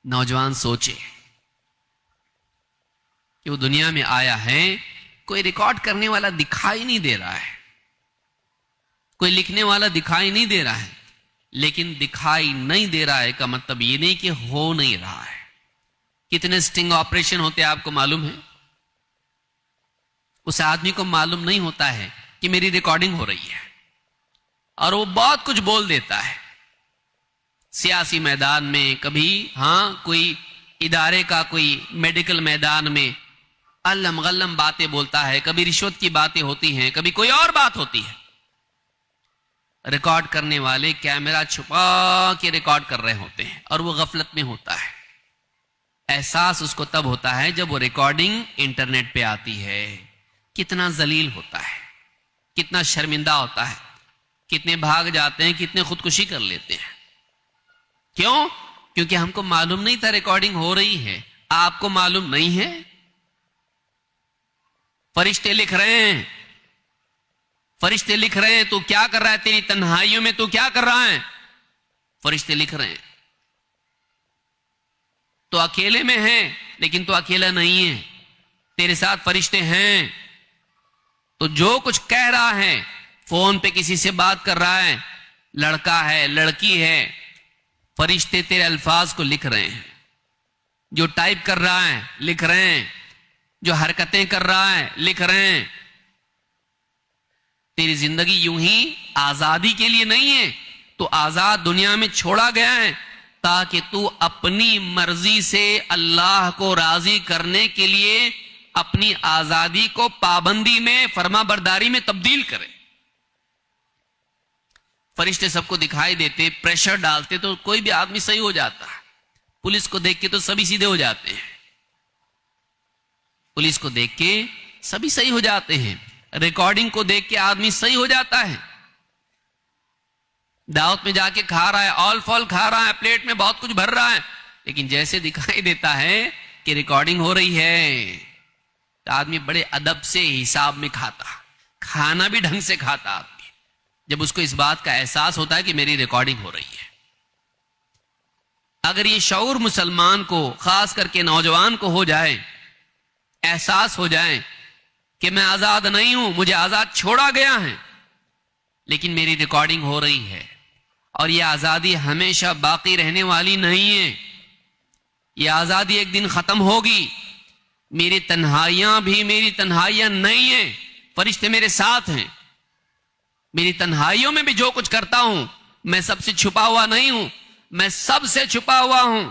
नौजवान सोचे कि वो दुनिया में आया है, कोई रिकॉर्ड करने वाला दिखाई नहीं दे रहा है, कोई लिखने वाला दिखाई नहीं दे रहा है। लेकिन दिखाई नहीं दे रहा है का मतलब ये नहीं कि हो नहीं रहा है। कितने स्टिंग ऑपरेशन होते हैं आपको मालूम है? उस आदमी को मालूम नहीं होता है कि मेरी रिकॉर्डिंग हो रही है, और वो बहुत कुछ बोल देता है सियासी मैदान में, कभी कोई इदारे का कोई मेडिकल मैदान में अल्लम गल्लम बातें बोलता है, कभी रिश्वत की बातें होती हैं, कभी कोई और बात होती है। रिकॉर्ड करने वाले कैमरा छुपा के रिकॉर्ड कर रहे होते हैं और वो गफलत में होता है। एहसास उसको तब होता है जब वो रिकॉर्डिंग इंटरनेट पे आती है। कितना जलील होता है, कितना शर्मिंदा होता है, कितने भाग जाते हैं, कितने खुदकुशी कर लेते हैं। क्यों? क्योंकि हमको मालूम नहीं था रिकॉर्डिंग हो रही है। आपको मालूम नहीं है? फरिश्ते लिख रहे हैं, फरिश्ते लिख रहे हैं। तू क्या कर रहा है? तेरी तन्हाइयों में तू क्या कर रहा है? फरिश्ते लिख रहे हैं। तो अकेले में है, लेकिन तू अकेला नहीं है, तेरे साथ फरिश्ते हैं। तो जो कुछ कह रहा है, फोन पे किसी से बात कर रहा है, लड़का है, लड़की है, फरिश्ते तेरे अल्फाज को लिख रहे हैं। जो टाइप कर रहा है लिख रहे हैं, जो हरकतें कर रहा है लिख रहे हैं। तेरी जिंदगी यूं ही आजादी के लिए नहीं है। तो आजाद दुनिया में छोड़ा गया है ताकि तू अपनी मर्जी से अल्लाह को राजी करने के लिए अपनी आजादी को पाबंदी में, फर्माबरदारी में तब्दील करे। फरिश्ते सबको दिखाई देते, प्रेशर डालते तो कोई भी आदमी सही हो जाता है। पुलिस को देख के तो सभी सीधे हो जाते हैं, पुलिस को देख के सभी सही हो जाते हैं, रिकॉर्डिंग को देख के आदमी सही हो जाता है। दावत में जाके खा रहा है, ऑल फॉल खा रहा है, प्लेट में बहुत कुछ भर रहा है, लेकिन जैसे दिखाई देता है कि रिकॉर्डिंग हो रही है तो आदमी बड़े अदब से हिसाब में खाता, खाना भी ढंग से खाता आदमी, जब उसको इस बात का एहसास होता है कि मेरी रिकॉर्डिंग हो रही है। अगर ये शऊर मुसलमान को, खास करके नौजवान को हो जाए, एहसास हो जाए कि मैं आजाद नहीं हूं, मुझे आजाद छोड़ा गया है, लेकिन मेरी रिकॉर्डिंग हो रही है, और यह आजादी हमेशा बाकी रहने वाली नहीं है। यह आजादी एक दिन खत्म होगी। मेरी तन्हाइयां भी मेरी तन्हाइयां नहीं है, फरिश्ते मेरे साथ हैं। मेरी तन्हाइयों में भी जो कुछ करता हूं, मैं सबसे छुपा हुआ नहीं हूं, मैं सबसे छुपा हुआ हूं।